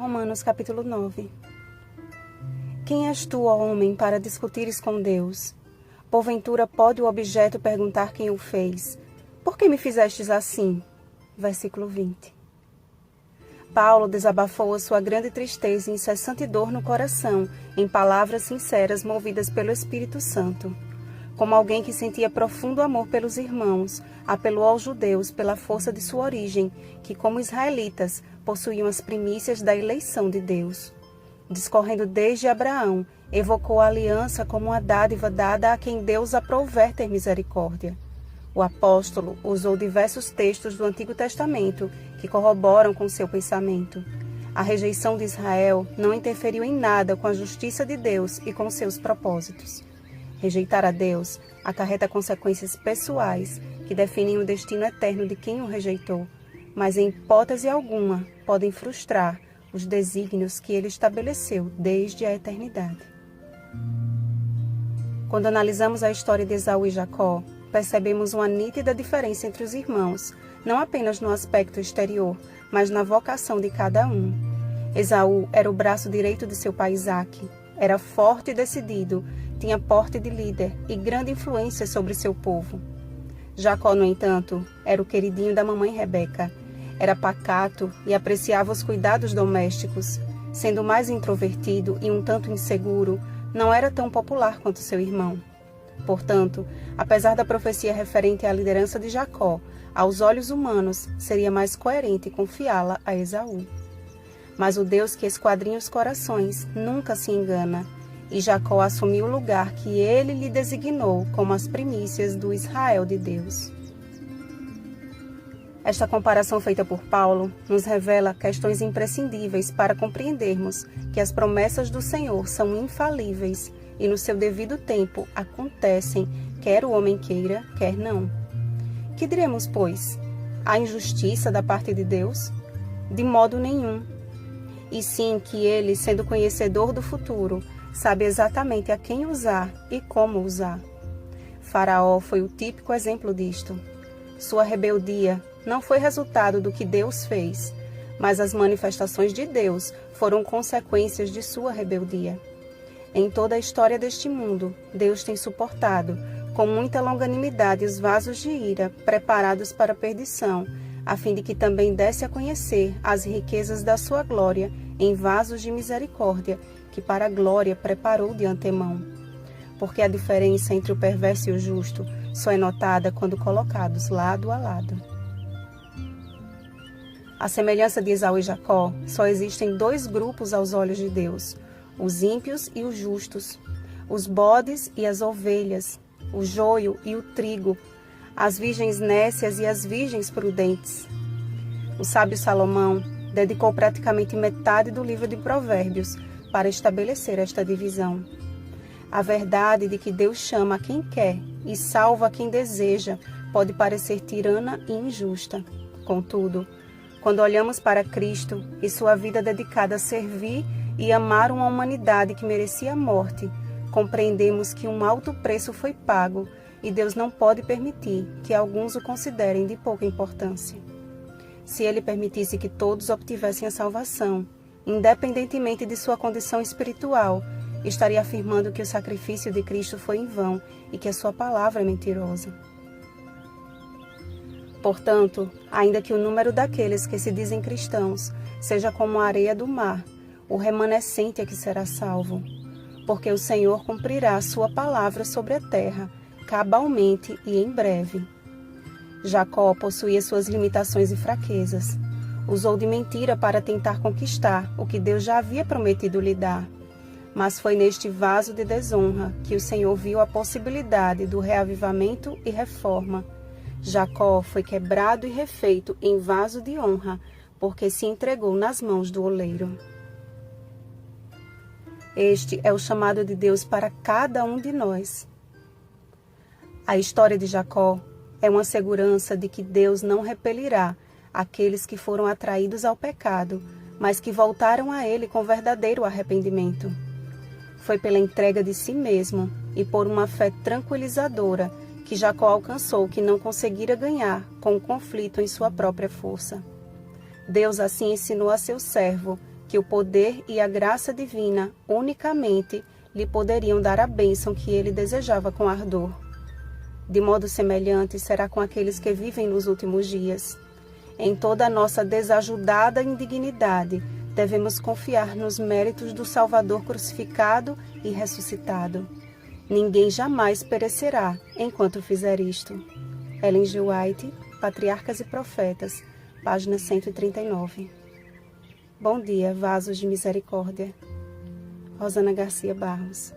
Romanos capítulo 9. Quem és tu, ó homem, para discutires com Deus? Porventura pode o objeto perguntar quem o fez: por que me fizestes assim? Versículo 20. Paulo desabafou a sua grande tristeza e incessante dor no coração, em palavras sinceras movidas pelo Espírito Santo. Como alguém que sentia profundo amor pelos irmãos, apelou aos judeus pela força de sua origem, que, como israelitas, possuíam as primícias da eleição de Deus. Discorrendo desde Abraão, evocou a aliança como uma dádiva dada a quem Deus aprouver ter misericórdia. O apóstolo usou diversos textos do Antigo Testamento que corroboram com seu pensamento. A rejeição de Israel não interferiu em nada com a justiça de Deus e com seus propósitos. Rejeitar a Deus acarreta consequências pessoais que definem o destino eterno de quem o rejeitou, mas em hipótese alguma podem frustrar os desígnios que ele estabeleceu desde a eternidade. Quando analisamos a história de Esaú e Jacó, percebemos uma nítida diferença entre os irmãos, não apenas no aspecto exterior, mas na vocação de cada um. Esaú era o braço direito de seu pai Isaque, era forte e decidido, tinha porte de líder e grande influência sobre seu povo. Jacó, no entanto, era o queridinho da mamãe Rebeca. Era pacato e apreciava os cuidados domésticos. Sendo mais introvertido e um tanto inseguro, não era tão popular quanto seu irmão. Portanto, apesar da profecia referente à liderança de Jacó, aos olhos humanos, seria mais coerente confiá-la a Esaú. Mas o Deus que esquadrinha os corações nunca se engana, e Jacó assumiu o lugar que ele lhe designou como as primícias do Israel de Deus. Esta comparação feita por Paulo nos revela questões imprescindíveis para compreendermos que as promessas do Senhor são infalíveis e no seu devido tempo acontecem, quer o homem queira, quer não. Que diremos, pois? Há injustiça da parte de Deus? De modo nenhum. E sim que ele, sendo conhecedor do futuro, sabe exatamente a quem usar e como usar. Faraó foi o típico exemplo disto. Sua rebeldia não foi resultado do que Deus fez, mas as manifestações de Deus foram consequências de sua rebeldia. Em toda a história deste mundo, Deus tem suportado com muita longanimidade os vasos de ira preparados para a perdição, a fim de que também desse a conhecer as riquezas da sua glória em vasos de misericórdia, que para a glória preparou de antemão. Porque a diferença entre o perverso e o justo só é notada quando colocados lado a lado. À semelhança de Esaú e Jacó, só existem dois grupos aos olhos de Deus: os ímpios e os justos, os bodes e as ovelhas, o joio e o trigo, as virgens nécias e as virgens prudentes. O sábio Salomão dedicou praticamente metade do livro de Provérbios para estabelecer esta divisão. A verdade de que Deus chama a quem quer e salva a quem deseja pode parecer tirana e injusta. Contudo, quando olhamos para Cristo e sua vida dedicada a servir e amar uma humanidade que merecia a morte, compreendemos que um alto preço foi pago e Deus não pode permitir que alguns o considerem de pouca importância. Se Ele permitisse que todos obtivessem a salvação, independentemente de sua condição espiritual, estaria afirmando que o sacrifício de Cristo foi em vão e que a sua palavra é mentirosa. Portanto, ainda que o número daqueles que se dizem cristãos seja como a areia do mar, o remanescente é que será salvo, porque o Senhor cumprirá a sua palavra sobre a terra, cabalmente e em breve. Jacó possuía suas limitações e fraquezas. Usou de mentira para tentar conquistar o que Deus já havia prometido lhe dar. Mas foi neste vaso de desonra que o Senhor viu a possibilidade do reavivamento e reforma. Jacó foi quebrado e refeito em vaso de honra, porque se entregou nas mãos do oleiro. Este é o chamado de Deus para cada um de nós. A história de Jacó é uma segurança de que Deus não repelirá aqueles que foram atraídos ao pecado, mas que voltaram a Ele com verdadeiro arrependimento. Foi pela entrega de si mesmo e por uma fé tranquilizadora que Jacó alcançou o que não conseguira ganhar com o conflito em sua própria força. Deus assim ensinou a seu servo que o poder e a graça divina unicamente lhe poderiam dar a bênção que ele desejava com ardor. De modo semelhante será com aqueles que vivem nos últimos dias. Em toda a nossa desajudada indignidade, devemos confiar nos méritos do Salvador crucificado e ressuscitado. Ninguém jamais perecerá enquanto fizer isto. Ellen G. White, Patriarcas e Profetas, página 139. Bom dia, vasos de misericórdia. Rosana Garcia Barros.